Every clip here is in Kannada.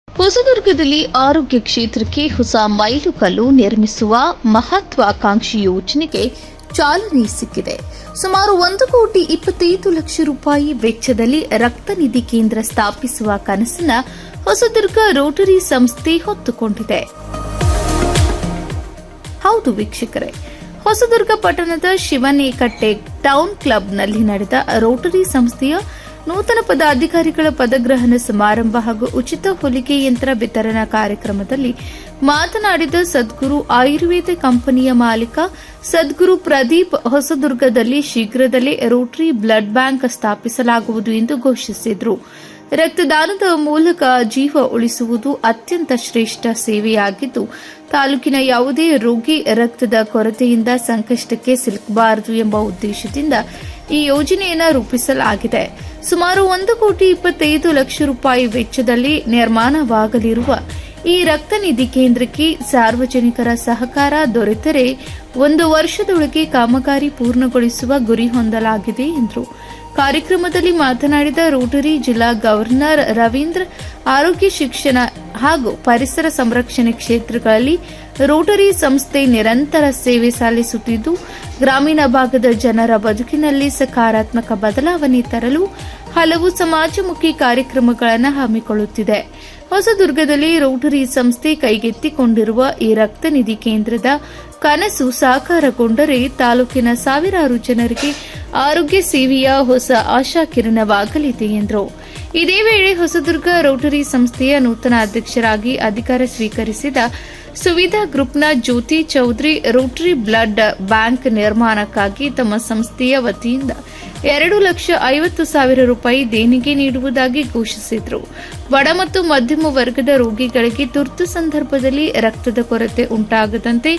ಹೊಸದುರ್ಗದಲ್ಲಿ ಆರೋಗ್ಯ ಕ್ಷೇತ್ರಕ್ಕೆ ಹೊಸ ಮೈಲುಗಲ್ಲು ನಿರ್ಮಿಸುವ ಮಹತ್ವಾಕಾಂಕ್ಷಿ ಯೋಜನೆಗೆ ಚಾಲನೆ ಸಿಕ್ಕಿದೆ. ಸುಮಾರು 1,25,00,000 ರೂಪಾಯಿ ವೆಚ್ಚದಲ್ಲಿ ರಕ್ತ ನಿಧಿ ಕೇಂದ್ರ ಸ್ಥಾಪಿಸುವ ಕನಸನ್ನ ಹೊಸದುರ್ಗ ರೋಟರಿ ಸಂಸ್ಥೆ ಹೊತ್ತುಕೊಂಡಿದೆ. ಹೌದು ವೀಕ್ಷಕರೇ, ಹೊಸದುರ್ಗ ಪಟ್ಟಣದ ಶಿವನೇಕಟ್ಟೆ ಟೌನ್ ಕ್ಲಬ್ನಲ್ಲಿ ನಡೆದ ರೋಟರಿ ಸಂಸ್ಥೆಯ ನೂತನ ಪದಾಧಿಕಾರಿಗಳ ಪದಗ್ರಹಣ ಸಮಾರಂಭ ಹಾಗೂ ಉಚಿತ ಹೊಲಿಗೆ ಯಂತ್ರ ವಿತರಣಾ ಕಾರ್ಯಕ್ರಮದಲ್ಲಿ ಮಾತನಾಡಿದ ಸದ್ಗುರು ಆಯುರ್ವೇದ ಕಂಪನಿಯ ಮಾಲೀಕ ಸದ್ಗುರು ಪ್ರದೀಪ್, ಹೊಸದುರ್ಗದಲ್ಲಿ ಶೀಘ್ರದಲ್ಲೇ ರೋಟರಿ ಬ್ಲಡ್ ಬ್ಯಾಂಕ್ ಸ್ಥಾಪಿಸಲಾಗುವುದು ಎಂದು ಘೋಷಿಸಿದರು. ರಕ್ತದಾನದ ಮೂಲಕ ಜೀವ ಉಳಿಸುವುದು ಅತ್ಯಂತ ಶ್ರೇಷ್ಠ ಸೇವೆಯಾಗಿದ್ದು, ತಾಲೂಕಿನ ಯಾವುದೇ ರೋಗಿ ರಕ್ತದ ಕೊರತೆಯಿಂದ ಸಂಕಷ್ಟಕ್ಕೆ ಸಿಲುಕಬಾರದು ಎಂಬ ಉದ್ದೇಶದಿಂದ ಈ ಯೋಜನೆಯನ್ನು ರೂಪಿಸಲಾಗಿದೆ. ಸುಮಾರು 1,25,00,000 ರೂಪಾಯಿ ವೆಚ್ಚದಲ್ಲಿ ನಿರ್ಮಾಣವಾಗಲಿರುವ ಈ ರಕ್ತ ನಿಧಿ ಕೇಂದ್ರಕ್ಕೆ ಸಾರ್ವಜನಿಕರ ಸಹಕಾರ ದೊರೆತರೆ 1 ವರ್ಷದೊಳಗೆ ಕಾಮಗಾರಿ ಪೂರ್ಣಗೊಳಿಸುವ ಗುರಿ ಹೊಂದಲಾಗಿದೆ ಎಂದರು. ಕಾರ್ಯಕ್ರಮದಲ್ಲಿ ಮಾತನಾಡಿದ ರೋಟರಿ ಜಿಲ್ಲಾ ಗವರ್ನರ್ ರವೀಂದ್ರ, ಆರೋಗ್ಯ, ಶಿಕ್ಷಣ ಹಾಗೂ ಪರಿಸರ ಸಂರಕ್ಷಣೆ ಕ್ಷೇತ್ರಗಳಲ್ಲಿ ರೋಟರಿ ಸಂಸ್ಥೆ ನಿರಂತರ ಸೇವೆ ಸಲ್ಲಿಸುತ್ತಿದ್ದು, ಗ್ರಾಮೀಣ ಭಾಗದ ಜನರ ಬದುಕಿನಲ್ಲಿ ಸಕಾರಾತ್ಮಕ ಬದಲಾವಣೆ ತರಲು ಹಲವು ಸಮಾಜಮುಖಿ ಕಾರ್ಯಕ್ರಮಗಳನ್ನು ಹಮ್ಮಿಕೊಳ್ಳುತ್ತಿದೆ. ಹೊಸದುರ್ಗದಲ್ಲಿ ರೋಟರಿ ಸಂಸ್ಥೆ ಕೈಗೆತ್ತಿಕೊಂಡಿರುವ ಈ ರಕ್ತ ನಿಧಿ ಕೇಂದ್ರದ ಕನಸು ಸಾಕಾರಗೊಂಡರೆ ತಾಲೂಕಿನ ಸಾವಿರಾರು ಜನರಿಗೆ ಆರೋಗ್ಯ ಸೇವೆಯ ಹೊಸ ಆಶಾಕಿರಣವಾಗಲಿದೆ ಎಂದರು. ಇದೇ ವೇಳೆ ಹೊಸದುರ್ಗ ರೋಟರಿ ಸಂಸ್ಥೆಯ ನೂತನ ಅಧ್ಯಕ್ಷರಾಗಿ ಅಧಿಕಾರ ಸ್ವೀಕರಿಸಿದ ಸುವಿಧಾ ಗ್ರೂಪ್ನ ಜ್ಯೋತಿ ಚೌಧರಿ, ರೋಟರಿ ಬ್ಲಡ್ ಬ್ಯಾಂಕ್ ನಿರ್ಮಾಣಕ್ಕಾಗಿ ತಮ್ಮ ಸಂಸ್ಥೆಯ ವತಿಯಿಂದ 2,50,000 ರೂಪಾಯಿ ದೇಣಿಗೆ ನೀಡುವುದಾಗಿ ಘೋಷಿಸಿದರು. ಬಡ ಮತ್ತು ಮಧ್ಯಮ ವರ್ಗದ ರೋಗಿಗಳಿಗೆ ತುರ್ತು ಸಂದರ್ಭದಲ್ಲಿ ರಕ್ತದ ಕೊರತೆ ಉಂಟಾಗದಂತೆ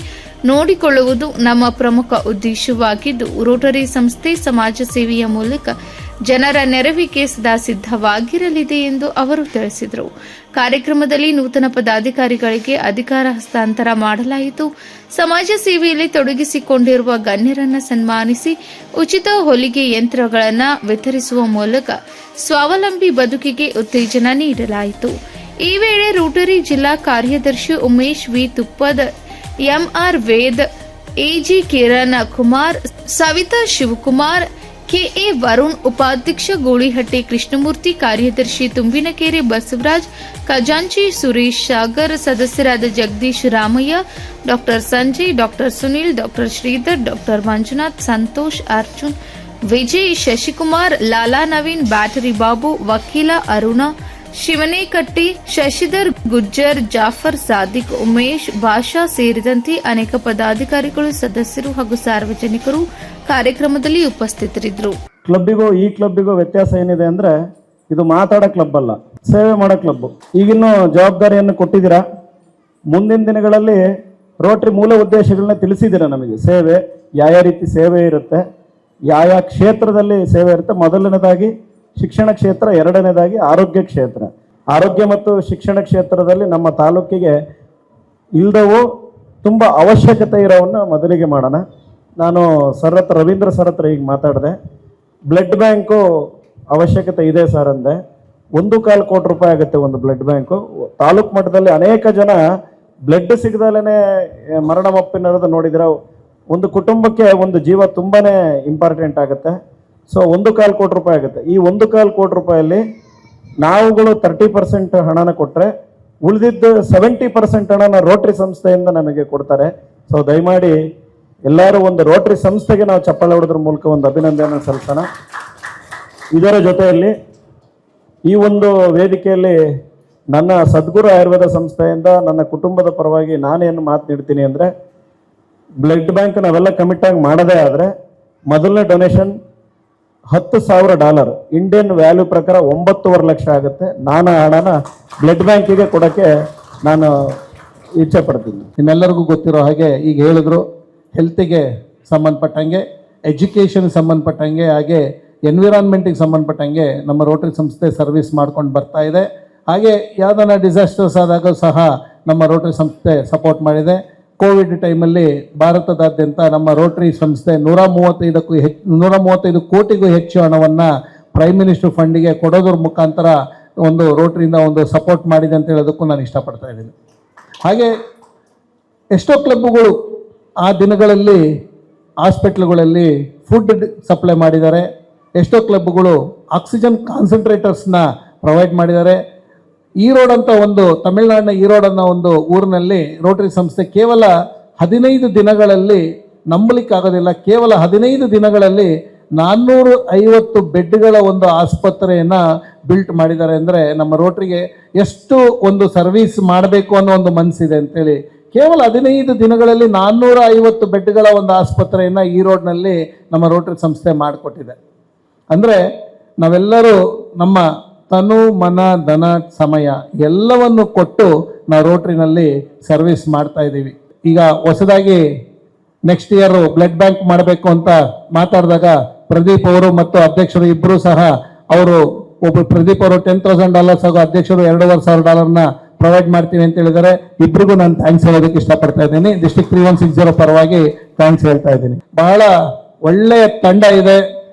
ನೋಡಿಕೊಳ್ಳುವುದು ನಮ್ಮ ಪ್ರಮುಖ ಉದ್ದೇಶವಾಗಿದ್ದು, ರೋಟರಿ ಸಂಸ್ಥೆ ಸಮಾಜ ಸೇವೆಯ ಮೂಲಕ ಜನರ ನೆರವಿಗೆ ಸದಾ ಸಿದ್ದವಾಗಿರಲಿದೆ ಎಂದು ಅವರು ತಿಳಿಸಿದರು. ಕಾರ್ಯಕ್ರಮದಲ್ಲಿ ನೂತನ ಪದಾಧಿಕಾರಿಗಳಿಗೆ ಅಧಿಕಾರ ಹಸ್ತಾಂತರ ಮಾಡಲಾಯಿತು. ಸಮಾಜ ಸೇವೆಯಲ್ಲಿ ತೊಡಗಿಸಿಕೊಂಡಿರುವ ಗಣ್ಯರನ್ನು ಸನ್ಮಾನಿಸಿ ಉಚಿತ ಹೊಲಿಗೆ ಯಂತ್ರಗಳನ್ನು ವಿತರಿಸುವ ಮೂಲಕ ಸ್ವಾವಲಂಬಿ ಬದುಕಿಗೆ ಉತ್ತೇಜನ ನೀಡಲಾಯಿತು. ಈ ವೇಳೆ ರೋಟರಿ ಜಿಲ್ಲಾ ಕಾರ್ಯದರ್ಶಿ Umesh V Tuppada, MR Ved, AG Kiran Kumar, Savita Shivakumar, KA Varun, ಉಪಾಧ್ಯಕ್ಷ ಗೋಳಿಹಟ್ಟಿ ಕೃಷ್ಣಮೂರ್ತಿ, ಕಾರ್ಯದರ್ಶಿ ತುಂಬಿನಕೆರೆ ಬಸವರಾಜ್, ಖಜಾಂಚಿ ಸುರೇಶ್ ಸಾಗರ್, ಸದಸ್ಯರಾದ ಜಗದೀಶ್, ರಾಮಯ್ಯ, ಡಾ ಸಂಜಯ್, ಡಾ ಸುನೀಲ್, ಡಾ ಶ್ರೀಧರ್, ಡಾ ಮಂಜುನಾಥ್, ಸಂತೋಷ್, ಅರ್ಜುನ್, ವಿಜಯ್, ಶಶಿಕುಮಾರ್, ಲಾಲಾ ನವೀನ್, ಬ್ಯಾಟರಿ ಬಾಬು, ವಕೀಲ ಅರುಣ, ಶಿವನೇಕಟ್ಟಿ, ಶಶಿಧರ್ ಗುಜ್ಜರ್, ಜಾಫರ್ ಸಾದಿಕ್, ಉಮೇಶ್, ಭಾಷಾ ಸೇರಿದಂತೆ ಅನೇಕ ಪದಾಧಿಕಾರಿಗಳು, ಸದಸ್ಯರು ಹಾಗೂ ಸಾರ್ವಜನಿಕರು ಕಾರ್ಯಕ್ರಮದಲ್ಲಿ ಉಪಸ್ಥಿತರಿದ್ದರು. ಕ್ಲಬ್ಬಿಗೂ ಈ ಕ್ಲಬ್ಬಿಗೂ ವ್ಯತ್ಯಾಸ ಏನಿದೆ ಅಂದ್ರೆ, ಇದು ಮಾತಾಡೋ ಕ್ಲಬ್ ಅಲ್ಲ, ಸೇವೆ ಮಾಡೋ ಕ್ಲಬ್. ಈಗಿನ್ನೂ ಜವಾಬ್ದಾರಿಯನ್ನು ಕೊಟ್ಟಿದ್ದೀರಾ. ಮುಂದಿನ ದಿನಗಳಲ್ಲಿ ರೋಟರಿ ಮೂಲ ಉದ್ದೇಶಗಳನ್ನ ತಿಳಿಸಿದ್ದೀರಾ ನಮಗೆ. ಸೇವೆ ಯಾವ ರೀತಿ ಸೇವೆ ಇರುತ್ತೆ, ಯಾವ ಕ್ಷೇತ್ರದಲ್ಲಿ ಸೇವೆ ಇರುತ್ತೆ. ಮೊದಲನೇದಾಗಿ ಶಿಕ್ಷಣ ಕ್ಷೇತ್ರ, ಎರಡನೇದಾಗಿ ಆರೋಗ್ಯ ಕ್ಷೇತ್ರ. ಆರೋಗ್ಯ ಮತ್ತು ಶಿಕ್ಷಣ ಕ್ಷೇತ್ರದಲ್ಲಿ ನಮ್ಮ ತಾಲೂಕಿಗೆ ಇಲ್ಲದವು ತುಂಬ ಅವಶ್ಯಕತೆ ಇರೋವನ್ನ ಮೊದಲಿಗೆ ಮಾಡೋಣ. ನಾನು ರವೀಂದ್ರ ಸರ್ ಹತ್ರ ಈಗ ಮಾತಾಡಿದೆ. ಬ್ಲಡ್ ಬ್ಯಾಂಕು ಅವಶ್ಯಕತೆ ಇದೆ ಸರ್ ಅಂದೆ. 1.25 ಕೋಟಿ ರೂಪಾಯಿ ಆಗುತ್ತೆ ಒಂದು ಬ್ಲಡ್ ಬ್ಯಾಂಕು. ತಾಲೂಕು ಮಟ್ಟದಲ್ಲಿ ಅನೇಕ ಜನ ಬ್ಲಡ್ ಸಿಗದಲ್ಲೇ ಮರಣಮಪ್ಪಿನದು ನೋಡಿದ್ರೆ, ಒಂದು ಕುಟುಂಬಕ್ಕೆ ಒಂದು ಜೀವ ತುಂಬಾನೇ ಇಂಪಾರ್ಟೆಂಟ್ ಆಗುತ್ತೆ. ಸೊ 1.25 ಕೋಟಿ ರೂಪಾಯಿ ಆಗುತ್ತೆ. ಈ 1.25 ಕೋಟಿ ರೂಪಾಯಲ್ಲಿ ನಾವುಗಳು 30% ಹಣನ ಕೊಟ್ಟರೆ ಉಳಿದಿದ್ದು 70% ಹಣನ ರೋಟರಿ ಸಂಸ್ಥೆಯಿಂದ ನಮಗೆ ಕೊಡ್ತಾರೆ. ಸೊ ದಯಮಾಡಿ ಎಲ್ಲರೂ ಒಂದು ರೋಟರಿ ಸಂಸ್ಥೆಗೆ ನಾವು ಚಪ್ಪಾಳೆ ಹೊಡೆದ್ರ ಮೂಲಕ ಒಂದು ಅಭಿನಂದನೆ ಸಲ್ಲಿಸೋಣ. ಇದರ ಜೊತೆಯಲ್ಲಿ ಈ ಒಂದು ವೇದಿಕೆಯಲ್ಲಿ ನನ್ನ ಸದ್ಗುರು ಆಯುರ್ವೇದ ಸಂಸ್ಥೆಯಿಂದ ನನ್ನ ಕುಟುಂಬದ ಪರವಾಗಿ ನಾನೇನು ಮಾತು ನೀಡ್ತೀನಿ ಅಂದರೆ, ಬ್ಲಡ್ ಬ್ಯಾಂಕ್ ನಾವೆಲ್ಲ ಕಮಿಟ್ ಆಗಿ ಮಾಡೋದೇ ಆದರೆ ಮೊದಲನೇ ಡೊನೇಷನ್ $10,000 ಇಂಡಿಯನ್ ವ್ಯಾಲ್ಯೂ ಪ್ರಕಾರ 9.5 ಲಕ್ಷ ಆಗುತ್ತೆ. ನಾನು ಹಣನ ಬ್ಲಡ್ ಬ್ಯಾಂಕಿಗೆ ಕೊಡೋಕ್ಕೆ ನಾನು ಇಚ್ಛೆ ಪಡ್ತೀನಿ. ನಿಮ್ಮೆಲ್ಲರಿಗೂ ಗೊತ್ತಿರೋ ಹಾಗೆ ಈಗ ಹೇಳಿದ್ರು, ಹೆಲ್ತಿಗೆ ಸಂಬಂಧಪಟ್ಟಂಗೆ, ಎಜುಕೇಷನ್ ಸಂಬಂಧಪಟ್ಟಂಗೆ, ಹಾಗೆ ಎನ್ವಿರಾನ್ಮೆಂಟಿಗೆ ಸಂಬಂಧಪಟ್ಟಂಗೆ ನಮ್ಮ ರೋಟರಿ ಸಂಸ್ಥೆ ಸರ್ವಿಸ್ ಮಾಡ್ಕೊಂಡು ಬರ್ತಾ ಇದೆ. ಹಾಗೆ ಯಾವುದನ್ನ ಡಿಸಾಸ್ಟರ್ಸ್ ಆದಾಗ ಸಹ ನಮ್ಮ ರೋಟರಿ ಸಂಸ್ಥೆ ಸಪೋರ್ಟ್ ಮಾಡಿದೆ. ಕೋವಿಡ್ ಟೈಮಲ್ಲಿ ಭಾರತದಾದ್ಯಂತ ನಮ್ಮ ರೋಟರಿ ಸಂಸ್ಥೆ 135 ಕೋಟಿಗೂ ಹೆಚ್ಚು ಹಣವನ್ನು ಪ್ರೈಮ್ ಮಿನಿಸ್ಟರ್ ಫಂಡಿಗೆ ಕೊಡೋದ್ರ ಮುಖಾಂತರ ಒಂದು ರೋಟರಿಯಿಂದ ಒಂದು ಸಪೋರ್ಟ್ ಮಾಡಿದೆ ಅಂತ ಹೇಳೋದಕ್ಕೂ ನಾನು ಇಷ್ಟಪಡ್ತಾ ಇದ್ದೀನಿ. ಹಾಗೆ ಎಷ್ಟೋ ಕ್ಲಬ್ಗಳು ಆ ದಿನಗಳಲ್ಲಿ ಹಾಸ್ಪಿಟ್ಲ್ಗಳಲ್ಲಿ ಫುಡ್ ಸಪ್ಲೈ ಮಾಡಿದ್ದಾರೆ. ಎಷ್ಟೋ ಕ್ಲಬ್ಗಳು ಆಕ್ಸಿಜನ್ ಕಾನ್ಸಂಟ್ರೇಟರ್ಸ್ನ ಪ್ರೊವೈಡ್ ಮಾಡಿದ್ದಾರೆ. ಈರೋಡ್ ಅಂತ ಒಂದು ತಮಿಳುನಾಡಿನ ಈರೋಡ್ ಅನ್ನೋ ಒಂದು ಊರಿನಲ್ಲಿ ರೋಟರಿ ಸಂಸ್ಥೆ ಕೇವಲ 15 ದಿನಗಳಲ್ಲಿ, ನಂಬಲಿಕ್ಕಾಗೋದಿಲ್ಲ, ಕೇವಲ 15 ದಿನಗಳಲ್ಲಿ 450 ಬೆಡ್ಗಳ ಒಂದು ಆಸ್ಪತ್ರೆಯನ್ನು ಬಿಲ್ಟ್ ಮಾಡಿದ್ದಾರೆ. ಅಂದರೆ ನಮ್ಮ ರೋಟರಿಗೆ ಎಷ್ಟು ಒಂದು ಸರ್ವಿಸ್ ಮಾಡಬೇಕು ಅನ್ನೋ ಒಂದು ಮನಸ್ಸಿದೆ ಅಂತೇಳಿ ಕೇವಲ 15 ದಿನಗಳಲ್ಲಿ 450 ಬೆಡ್ಗಳ ಒಂದು ಆಸ್ಪತ್ರೆಯನ್ನು ಈರೋಡ್ನಲ್ಲಿ ನಮ್ಮ ರೋಟರಿ ಸಂಸ್ಥೆ ಮಾಡಿಕೊಟ್ಟಿದೆ. ಅಂದರೆ ನಾವೆಲ್ಲರೂ ನಮ್ಮ ತನು, ಮನ, ಧನ, ಸಮಯ ಎಲ್ಲವನ್ನು ಕೊಟ್ಟು ನಾವು ರೋಟರಿನಲ್ಲಿ ಸರ್ವಿಸ್ ಮಾಡ್ತಾ ಇದ್ದೀವಿ. ಈಗ ಹೊಸದಾಗಿ ನೆಕ್ಸ್ಟ್ ಇಯರ್ ಬ್ಲಡ್ ಬ್ಯಾಂಕ್ ಮಾಡಬೇಕು ಅಂತ ಮಾತಾಡಿದಾಗ ಪ್ರದೀಪ್ ಅವರು ಮತ್ತು ಅಧ್ಯಕ್ಷರು ಇಬ್ಬರು ಸಹ, ಅವರು ಒಬ್ಬರು ಪ್ರದೀಪ್ ಅವರು $10,000 ಹಾಗೂ ಅಧ್ಯಕ್ಷರು $2,500 ಪ್ರೊವೈಡ್ ಮಾಡ್ತೀವಿ ಅಂತ ಹೇಳಿದ್ದಾರೆ. ಇಬ್ಬರಿಗೂ ನಾನು ಥ್ಯಾಂಕ್ಸ್ ಹೇಳೋದಕ್ಕೆ ಇಷ್ಟಪಡ್ತಾ ಇದ್ದೀನಿ. ಡಿಸ್ಟ್ರಿಕ್ಟ್ 3160 ಪರವಾಗಿ ಥ್ಯಾಂಕ್ಸ್ ಹೇಳ್ತಾ ಇದ್ದೀನಿ. ಬಹಳ ಒಳ್ಳೆಯ ತಂಡ ಇದೆ.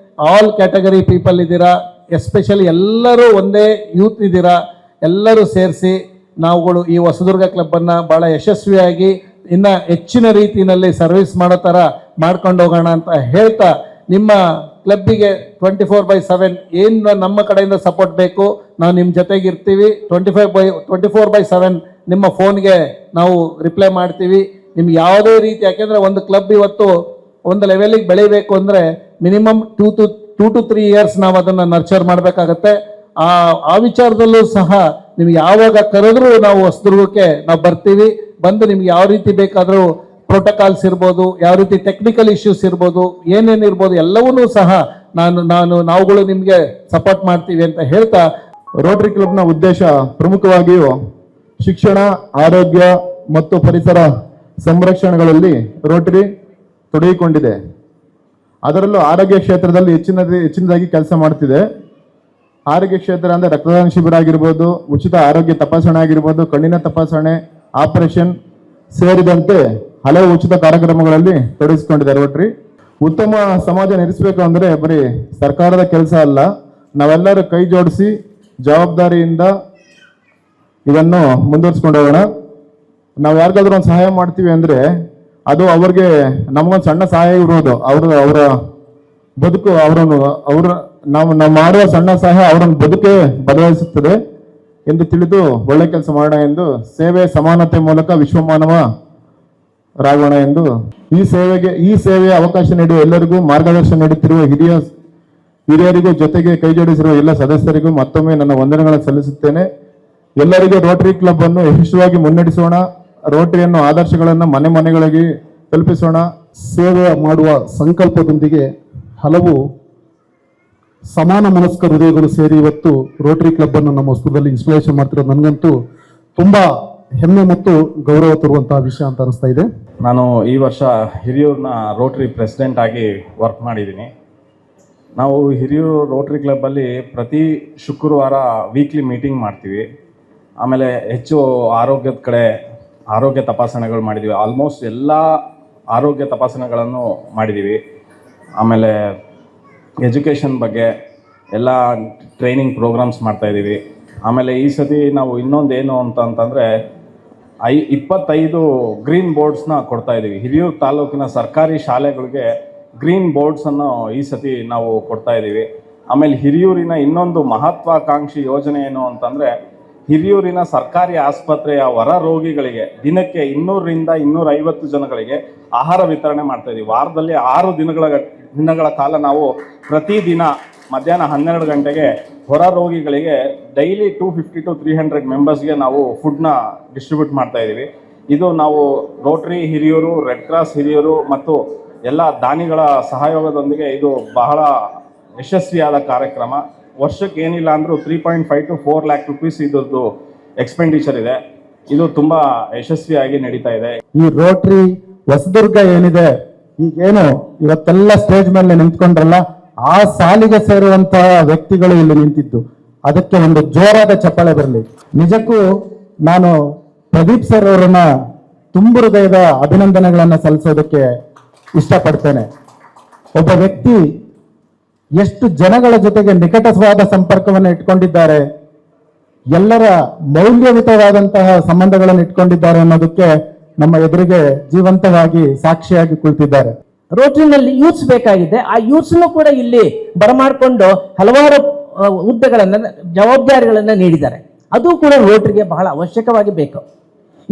ಆಲ್ ಕ್ಯಾಟಗರಿ ಪೀಪಲ್ ಇದ್ದೀರಾ, ಎಸ್ಪೆಷಲಿ ಎಲ್ಲರೂ ಒಂದೇ ಯೂತ್ ಇದ್ದೀರಾ. ಎಲ್ಲರೂ ಸೇರಿಸಿ ನಾವುಗಳು ಈ ಹೊಸದುರ್ಗ ಕ್ಲಬ್ಬನ್ನು ಭಾಳ ಯಶಸ್ವಿಯಾಗಿ ಇನ್ನು ಹೆಚ್ಚಿನ ರೀತಿಯಲ್ಲಿ ಸರ್ವಿಸ್ ಮಾಡೋ ಥರ ಮಾಡ್ಕೊಂಡು ಹೋಗೋಣ ಅಂತ ಹೇಳ್ತಾ, ನಿಮ್ಮ ಕ್ಲಬ್ಬಿಗೆ 24/7 ಏನು ನಮ್ಮ ಕಡೆಯಿಂದ ಸಪೋರ್ಟ್ ಬೇಕು ನಾವು ನಿಮ್ಮ ಜೊತೆಗೆ ಇರ್ತೀವಿ. 24/7 ನಿಮ್ಮ ಫೋನ್ಗೆ ನಾವು ರಿಪ್ಲೈ ಮಾಡ್ತೀವಿ. ನಿಮ್ಗೆ ಯಾವುದೇ ರೀತಿ, ಯಾಕೆಂದರೆ ಒಂದು ಕ್ಲಬ್ ಇವತ್ತು ಒಂದು ಲೆವೆಲಿಗೆ ಬೆಳಿಬೇಕು ಅಂದರೆ ಮಿನಿಮಮ್ 2 to 3 years ನಾವು ಅದನ್ನು ನರ್ಚರ್ ಮಾಡಬೇಕಾಗತ್ತೆ. ಆ ವಿಚಾರದಲ್ಲೂ ಸಹ ನೀವು ಯಾವಾಗ ಕರೆದ್ರೂ ನಾವು ಹೊಸದುರ್ಗಕ್ಕೆ ನಾವು ಬರ್ತೀವಿ. ಬಂದು ನಿಮ್ಗೆ ಯಾವ ರೀತಿ ಬೇಕಾದರೂ ಪ್ರೋಟೋಕಾಲ್ಸ್ ಇರ್ಬೋದು, ಯಾವ ರೀತಿ ಟೆಕ್ನಿಕಲ್ ಇಶ್ಯೂಸ್ ಇರ್ಬೋದು, ಏನೇನು ಇರ್ಬೋದು ಎಲ್ಲವನ್ನೂ ಸಹ ನಾವುಗಳು ನಿಮಗೆ ಸಪೋರ್ಟ್ ಮಾಡ್ತೀವಿ ಅಂತ ಹೇಳ್ತಾ, ರೋಟರಿ ಕ್ಲಬ್ನ ಉದ್ದೇಶ ಪ್ರಮುಖವಾಗಿಯೂ ಶಿಕ್ಷಣ, ಆರೋಗ್ಯ ಮತ್ತು ಪರಿಸರ ಸಂರಕ್ಷಣೆಗಳಲ್ಲಿ ರೋಟರಿ ತೊಡಗಿಕೊಂಡಿದೆ. ಅದರಲ್ಲೂ ಆರೋಗ್ಯ ಕ್ಷೇತ್ರದಲ್ಲಿ ಹೆಚ್ಚಿನದಾಗಿ ಕೆಲಸ ಮಾಡ್ತಿದೆ. ಆರೋಗ್ಯ ಕ್ಷೇತ್ರ ಅಂದರೆ ರಕ್ತದಾನ ಶಿಬಿರ ಆಗಿರ್ಬೋದು, ಉಚಿತ ಆರೋಗ್ಯ ತಪಾಸಣೆ ಆಗಿರ್ಬೋದು, ಕಣ್ಣಿನ ತಪಾಸಣೆ, ಆಪರೇಷನ್ ಸೇರಿದಂತೆ ಹಲವು ಉಚಿತ ಕಾರ್ಯಕ್ರಮಗಳಲ್ಲಿ ತೊಡಗಿಸಿಕೊಂಡಿದೆ ರೋಟರಿ. ಉತ್ತಮ ಸಮಾಜ ನಿರ್ಮಿಸಬೇಕು ಅಂದರೆ ಬರೀ ಸರ್ಕಾರದ ಕೆಲಸ ಅಲ್ಲ, ನಾವೆಲ್ಲರೂ ಕೈ ಜೋಡಿಸಿ ಜವಾಬ್ದಾರಿಯಿಂದ ಇದನ್ನು ಮುಂದುವರಿಸ್ಕೊಂಡು ಹೋಗೋಣ. ನಾವು ಯಾರಿಗಾದ್ರೂ ಒಂದು ಸಹಾಯ ಮಾಡ್ತೀವಿ ಅಂದರೆ ಅದು ಅವ್ರಿಗೆ ನಮಗೊಂದು ಸಣ್ಣ ಸಹಾಯ ಇರೋದು, ಅವರ ಬದುಕು ನಾವು ಮಾಡುವ ಸಣ್ಣ ಸಹಾಯ ಅವರನ್ನು ಬದುಕೆ ಬದಲಾಯಿಸುತ್ತದೆ ಎಂದು ತಿಳಿದು ಒಳ್ಳೆ ಕೆಲಸ ಮಾಡೋಣ ಎಂದು, ಸೇವೆ ಸಮಾನತೆ ಮೂಲಕ ವಿಶ್ವಮಾನವ ರಾಗೋಣ ಎಂದು ಈ ಸೇವೆಯ ಅವಕಾಶ ನೀಡುವ ಎಲ್ಲರಿಗೂ ಮಾರ್ಗದರ್ಶನ ನೀಡುತ್ತಿರುವ ಹಿರಿಯ ಹಿರಿಯರಿಗೂ ಜೊತೆಗೆ ಕೈ ಜೋಡಿಸಿರುವ ಎಲ್ಲ ಸದಸ್ಯರಿಗೂ ಮತ್ತೊಮ್ಮೆ ನನ್ನ ವಂದನೆಗಳನ್ನು ಸಲ್ಲಿಸುತ್ತೇನೆ. ಎಲ್ಲರಿಗೂ ರೋಟರಿ ಕ್ಲಬ್ ಅನ್ನು ಯಶಸ್ವಿಯಾಗಿ ಮುನ್ನಡೆಸೋಣ. ರೋಟರಿಯನ್ನು ಆದರ್ಶಗಳನ್ನು ಮನೆ ಮನೆಗಳಿಗೆ ತಲುಪಿಸೋಣ. ಸೇವೆ ಮಾಡುವ ಸಂಕಲ್ಪದೊಂದಿಗೆ ಹಲವು ಸಮಾನ ಮನಸ್ಕ ಹೃದಯಗಳು ಸೇರಿ ಇವತ್ತು ರೋಟರಿ ಕ್ಲಬ್ ಅನ್ನು ನಮ್ಮ ವಸ್ತುದಲ್ಲಿ ಇನ್ಸ್ಟಾಲೇಷನ್ ಮಾಡ್ತಿರೋದು ನನಗಂತೂ ತುಂಬಾ ಹೆಮ್ಮೆ ಮತ್ತು ಗೌರವ ತರುವಂತಹ ವಿಷಯ ಅಂತ ಅನಿಸ್ತಾ ಇದೆ. ನಾನು ಈ ವರ್ಷ ಹಿರಿಯೂರಿನ ರೋಟರಿ ಪ್ರೆಸಿಡೆಂಟ್ ಆಗಿ ವರ್ಕ್ ಮಾಡಿದ್ದೀನಿ. ನಾವು ಹಿರಿಯೂರು ರೋಟರಿ ಕ್ಲಬ್ಬಲ್ಲಿ ಪ್ರತಿ ಶುಕ್ರವಾರ ವೀಕ್ಲಿ ಮೀಟಿಂಗ್ ಮಾಡ್ತೀವಿ. ಆಮೇಲೆ ಹೆಚ್ಚು ಆರೋಗ್ಯದ ಕಡೆ ಆರೋಗ್ಯ ತಪಾಸಣೆಗಳು ಮಾಡಿದ್ದೀವಿ. ಆಲ್ಮೋಸ್ಟ್ ಎಲ್ಲ ಆರೋಗ್ಯ ತಪಾಸಣೆಗಳನ್ನು ಮಾಡಿದ್ದೀವಿ. ಆಮೇಲೆ ಎಜುಕೇಷನ್ ಬಗ್ಗೆ ಎಲ್ಲ ಟ್ರೈನಿಂಗ್ ಪ್ರೋಗ್ರಾಮ್ಸ್ ಮಾಡ್ತಾಯಿದ್ದೀವಿ. ಆಮೇಲೆ ಈ ಸತಿ ನಾವು ಇನ್ನೊಂದು ಏನು ಅಂತಂದರೆ 25 ಗ್ರೀನ್ ಬೋರ್ಡ್ಸ್ನ ಕೊಡ್ತಾಯಿದ್ದೀವಿ. ಹಿರಿಯೂರು ತಾಲೂಕಿನ ಸರ್ಕಾರಿ ಶಾಲೆಗಳಿಗೆ ಗ್ರೀನ್ ಬೋರ್ಡ್ಸನ್ನು ಈ ಸತಿ ನಾವು ಕೊಡ್ತಾಯಿದ್ದೀವಿ. ಆಮೇಲೆ ಹಿರಿಯೂರಿನ ಇನ್ನೊಂದು ಮಹತ್ವಾಕಾಂಕ್ಷಿ ಯೋಜನೆ ಏನು ಅಂತಂದರೆ, ಹಿರಿಯೂರಿನ ಸರ್ಕಾರಿ ಆಸ್ಪತ್ರೆಯ ಹೊರ ರೋಗಿಗಳಿಗೆ ದಿನಕ್ಕೆ 200ರಿಂದ 250 ಜನಗಳಿಗೆ ಆಹಾರ ವಿತರಣೆ ಮಾಡ್ತಾಯಿದ್ದೀವಿ. ವಾರದಲ್ಲಿ 6 ದಿನಗಳ ಕಾಲ ನಾವು ಪ್ರತಿದಿನ ಮಧ್ಯಾಹ್ನ 12 ಗಂಟೆಗೆ ಹೊರ ರೋಗಿಗಳಿಗೆ ಡೈಲಿ 250 to 300 ಮೆಂಬರ್ಸ್ಗೆ ನಾವು ಫುಡ್ನ ಡಿಸ್ಟ್ರಿಬ್ಯೂಟ್ ಮಾಡ್ತಾಯಿದ್ದೀವಿ. ಇದು ನಾವು Rotary Hiriyur, red cross Hiriyur ಮತ್ತು ಎಲ್ಲ ದಾನಿಗಳ ಸಹಯೋಗದೊಂದಿಗೆ ಇದು ಬಹಳ ಯಶಸ್ವಿಯಾದ ಕಾರ್ಯಕ್ರಮ. ವರ್ಷಕ್ಕೆ ಏನಿಲ್ಲ ಅಂದರೂ 3.5 to 4 lakh rupees ಇದ್ರದ್ದು ಎಕ್ಸ್ಪೆಂಡಿಚರ್ ಇದೆ. ಇದು ತುಂಬ ಯಶಸ್ವಿಯಾಗಿ ನಡೀತಾ ಇದೆ. ಈ ರೋಟರಿ ಹೊಸದುರ್ಗ ಏನಿದೆ, ಈಗೇನು ಇವತ್ತೆಲ್ಲ ಸ್ಟೇಜ್ ಮೇಲೆ ನಿಂತ್ಕೊಂಡ್ರಲ್ಲ, ಆ ಸಾಲಿಗೆ ಸೇರುವಂತಹ ವ್ಯಕ್ತಿಗಳು ಇಲ್ಲಿ ನಿಂತಿದ್ದು, ಅದಕ್ಕೆ ಒಂದು ಜೋರಾದ ಚಪ್ಪಾಳೆ ಬರಲಿ. ನಿಜಕ್ಕೂ ನಾನು ಪ್ರದೀಪ್ ಸರ್ ಅವರನ್ನ ತುಂಬು ಹೃದಯದ ಅಭಿನಂದನೆಗಳನ್ನ ಸಲ್ಲಿಸೋದಕ್ಕೆ ಇಷ್ಟಪಡ್ತೇನೆ. ಒಬ್ಬ ವ್ಯಕ್ತಿ ಎಷ್ಟು ಜನಗಳ ಜೊತೆಗೆ ನಿಕಟವಾದ ಸಂಪರ್ಕವನ್ನು ಇಟ್ಕೊಂಡಿದ್ದಾರೆ, ಎಲ್ಲರ ಮೌಲ್ಯಯುತವಾದಂತಹ ಸಂಬಂಧಗಳನ್ನು ಇಟ್ಕೊಂಡಿದ್ದಾರೆ ಅನ್ನೋದಕ್ಕೆ ನಮ್ಮ ಎದುರಿಗೆ ಜೀವಂತವಾಗಿ ಸಾಕ್ಷಿಯಾಗಿ ಕುಳಿತಿದ್ದಾರೆ. ರೋಟರಿನಲ್ಲಿ ಯೂತ್ಸ್ ಬೇಕಾಗಿದೆ. ಆ ಯೂತ್ಸ್ನು ಕೂಡ ಇಲ್ಲಿ ಬರಮಾಡಿಕೊಂಡು ಹಲವಾರು ಹುದ್ದೆಗಳನ್ನ, ಜವಾಬ್ದಾರಿಗಳನ್ನ ನೀಡಿದ್ದಾರೆ. ಅದು ಕೂಡ ರೋಟರಿಗೆ ಬಹಳ ಅವಶ್ಯಕವಾಗಿ ಬೇಕು.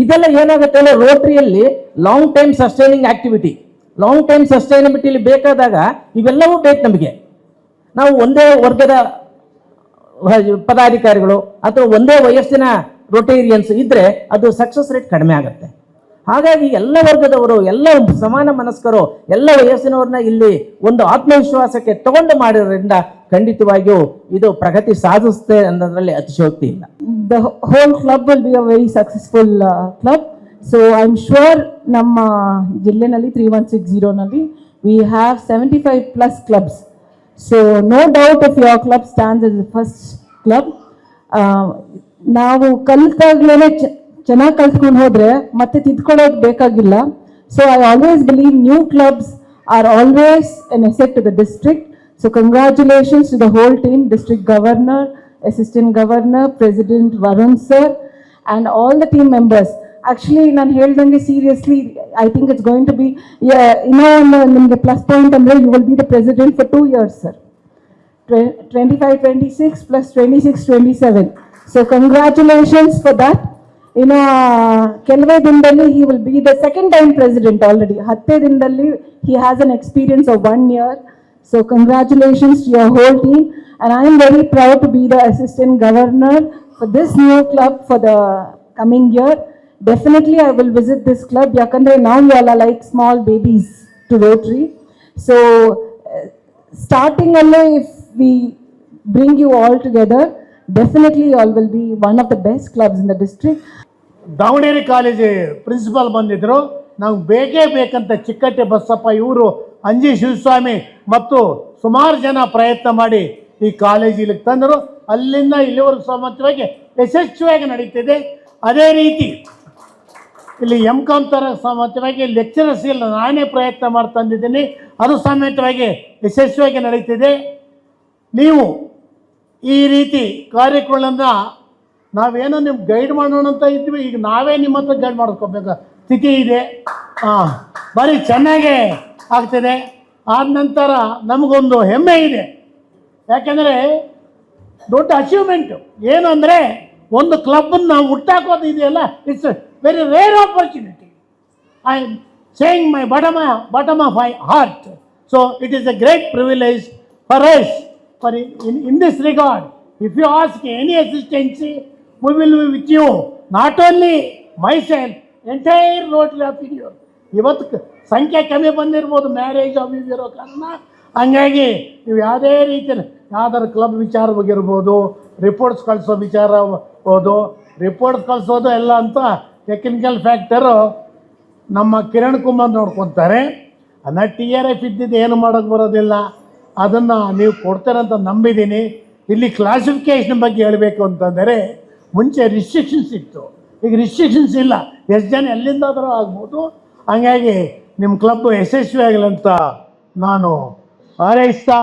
ಇದೆಲ್ಲ ಏನಾಗುತ್ತೆ ಅಂದ್ರೆ, ರೋಟರಿಯಲ್ಲಿ long time sustaining activity, long time sustainability ಬೇಕಾದಾಗ ಇವೆಲ್ಲವೂ ಬೇಕು ನಮಗೆ. ನಾವು ಒಂದೇ ವರ್ಗದ ಪದಾಧಿಕಾರಿಗಳು ಅಥವಾ ಒಂದೇ ವಯಸ್ಸಿನ ರೋಟೇರಿಯನ್ಸ್ ಇದ್ರೆ ಅದು ಸಕ್ಸಸ್ ರೇಟ್ ಕಡಿಮೆ ಆಗುತ್ತೆ. ಹಾಗಾಗಿ ಎಲ್ಲ ವರ್ಗದವರು, ಎಲ್ಲ ಸಮಾನ ಮನಸ್ಕರು, ಎಲ್ಲ ವಯಸ್ಸಿನವ್ರನ್ನ ಇಲ್ಲಿ ಒಂದು ಆತ್ಮವಿಶ್ವಾಸಕ್ಕೆ ತಗೊಂಡು ಮಾಡಿರೋದ್ರಿಂದ ಖಂಡಿತವಾಗಿಯೂ ಇದು ಪ್ರಗತಿ ಸಾಧಿಸುತ್ತೆ ಅನ್ನೋದ್ರಲ್ಲಿ ಅತಿಶಯೋಕ್ತಿ ಇಲ್ಲ. The whole club will be a very successful club. So I'm sure ನಮ್ಮ ಜಿಲ್ಲೆನಲ್ಲಿ 3160ನಲ್ಲಿ we have 75 plus clubs. So no doubt if your club stands as the first club. ನಾವು ಕಲಿತಾಗ್ಲೇ ಚೆನ್ನಾಗಿ ಕಲ್ತ್ಕೊಂಡು ಹೋದ್ರೆ ಮತ್ತೆ ತಿದ್ಕೊಳ್ಳೋದು ಬೇಕಾಗಿಲ್ಲ. So I always believe new clubs are always an asset to the district. So congratulations to the whole team, district governor, assistant governor, president Varun sir, and all the team members. Actually ನಾನು ಹೇಳ್ದಂಗೆ seriously I think it's going to be ನಿಮಗೆ ಪ್ಲಸ್ ಪಾಯಿಂಟ್ ಅಂದ್ರೆ you will be the president for 2 years sir. 25-26 plus 26-27. So congratulations for that. ಕೆಲವೇ ದಿನದಲ್ಲಿ he will be the second time president already. 10 ದಿನದಲ್ಲಿ he has an experience of 1 year. So congratulations to your whole team, and I am very proud to be the assistant governor for this new club for the coming year. Definitely I will visit this club yakandre now you all are like small babies to Rotary. So starting alone, if we bring you all together, definitely you all will be one of the best clubs in the district. Davanagere college principal ಬಂದಿದ್ರು. ನಾವು ಬೇಕಂತ ಚಿಕ್ಕಟ್ಟೆ ಬಸಪ್ಪ, ಇವರು ಅಂಜಿ ಶಿವಸ್ವಾಮಿ ಮತ್ತು ಸುಮಾರು ಜನ ಪ್ರಯತ್ನ ಮಾಡಿ ಈ ಕಾಲೇಜ್ ಇಲ್ಲಿಗೆ ತಂದರು. ಅಲ್ಲಿಂದ ಇಲ್ಲಿವರೆಗೂ ಸಮಾಂತರವಾಗಿ ಯಶಸ್ವಿಯಾಗಿ ನಡೀತಿದೆ. ಅದೇ ರೀತಿ ಇಲ್ಲಿ MCOM ಥರ ಸಮೇತವಾಗಿ ಲೆಕ್ಚರರ್ಸ್ ಇಲ್ಲ, ನಾನೇ ಪ್ರಯತ್ನ ಮಾಡಿ ತಂದಿದ್ದೀನಿ. ಅದು ಸಮೇತವಾಗಿ ಯಶಸ್ವಿಯಾಗಿ ನಡೀತಿದೆ. ನೀವು ಈ ರೀತಿ ಕಾರ್ಯಕ್ರಮಗಳನ್ನು ನಾವೇನೋ ನಿಮ್ಗೆ ಗೈಡ್ ಮಾಡೋಣ ಅಂತ ಇದ್ವಿ, ಈಗ ನಾವೇ ನಿಮ್ಮ ಹತ್ರ ಗೈಡ್ ಮಾಡ್ಕೋಬೇಕು ಸ್ಥಿತಿ ಇದೆ. ಭಾರಿ ಚೆನ್ನಾಗೇ ಆಗ್ತಿದೆ. ಆದ ನಂತರ ನಮಗೊಂದು ಹೆಮ್ಮೆ ಇದೆ, ಯಾಕೆಂದರೆ ದೊಡ್ಡ ಅಚೀವ್ಮೆಂಟು ಏನು ಅಂದರೆ ಒಂದು ಕ್ಲಬ್ಬನ್ನು ನಾವು ಹುಟ್ಟಾಕೋದು ಇದೆಯಲ್ಲ, it's very rare opportunity. I am saying my bottom of my heart. So it is a great privilege for us for in this regard, if you ask any assistance, we will be with you. Not only myself, entire Rotary of Hiರಿಯೂರು. ಇವತ್ತು ಸಂಖ್ಯೆ ಕಮ್ಮಿ ಬಂದಿರ್ಬೋದು, ಮ್ಯಾರೇಜ್ ಅವು ಇರೋ ಕಾರಣ. ಹಂಗಾಗಿ ನೀವು ಯಾವುದೇ ರೀತಿಯಲ್ಲಿ ಯಾವ್ದಾದ್ರು ಕ್ಲಬ್ ವಿಚಾರ ಬಗ್ಗೆ ಇರ್ಬೋದು, ರಿಪೋರ್ಟ್ಸ್ ಕಳಿಸೋ ವಿಚಾರ ಹೋದು, ರಿಪೋರ್ಟ್ಸ್ ಕಳಿಸೋದು ಎಲ್ಲ ಅಂತ ಟೆಕ್ನಿಕಲ್ ಫ್ಯಾಕ್ಟರು ನಮ್ಮ ಕಿರಣ್ ಕುಮಾರ್ ನೋಡ್ಕೊತಾರೆ. ಅದನ್ನ TRF ಇದ್ದಿದ್ದು ಏನು ಮಾಡೋಕ್ಕೆ ಬರೋದಿಲ್ಲ, ಅದನ್ನು ನೀವು ಕೊಡ್ತೀರಂತ ನಂಬಿದ್ದೀನಿ. ಇಲ್ಲಿ ಕ್ಲಾಸಿಫಿಕೇಷನ್ ಬಗ್ಗೆ ಹೇಳಬೇಕು ಅಂತಂದರೆ, ಮುಂಚೆ ರಿಸ್ಟ್ರಿಕ್ಷನ್ಸ್ ಇತ್ತು, ಈಗ ರಿಸ್ಟ್ರಿಕ್ಷನ್ಸ್ ಇಲ್ಲ, ಎಷ್ಟು ಜನ ಎಲ್ಲಿಂದಾದರೂ ಆಗ್ಬೋದು. ಹಂಗಾಗಿ ನಿಮ್ಮ ಕ್ಲಬ್ ಯಶಸ್ವಿ ಆಗಲಿ ಅಂತ ನಾನು ಹಾರೈಸ್ತಾ